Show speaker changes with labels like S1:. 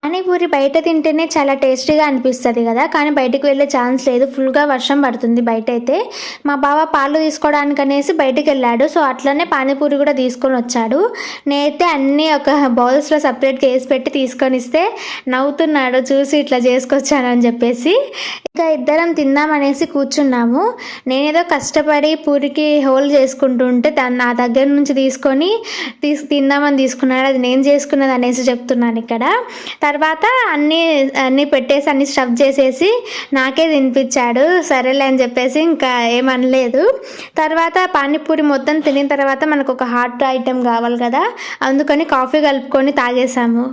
S1: పానీపూరి బయట తింటేనే చాలా టేస్టీగా అనిపిస్తుంది కదా, కానీ బయటికి వెళ్ళే ఛాన్స్ లేదు. ఫుల్గా వర్షం పడుతుంది బయట అయితే. మా బావ పాలు తీసుకోవడానికి అనేసి బయటికి వెళ్ళాడు. సో అట్లనే పానీపూరి కూడా తీసుకొని వచ్చాడు. నేనైతే అన్నీ ఒక బౌల్స్లో సపరేట్గా వేసి పెట్టి తీసుకొని ఇస్తే నవ్వుతున్నాడు చూసి, ఇట్లా చేసుకొచ్చానని చెప్పేసి. ఇంకా ఇద్దరం తిందామనేసి కూర్చున్నాము. నేనేదో కష్టపడి పూరికి హోల్ చేసుకుంటూ ఉంటే తను నా దగ్గర నుంచి తీసుకొని తిందామని తీసుకున్నాడు. అది నేను చేసుకున్నది అనేసి చెప్తున్నాను ఇక్కడ. తర్వాత అన్నీ పెట్టేసి అన్నీ స్టఫ్ చేసేసి నాకే తినిపించాడు. సరేలే అని చెప్పేసి ఇంకా ఏమనలేదు. తర్వాత పానీపూరి మొత్తం తినిన తర్వాత మనకు ఒక హాట్ ఐటెం కావాలి కదా, అందుకని కాఫీ కలుపుకొని తాగేసాము.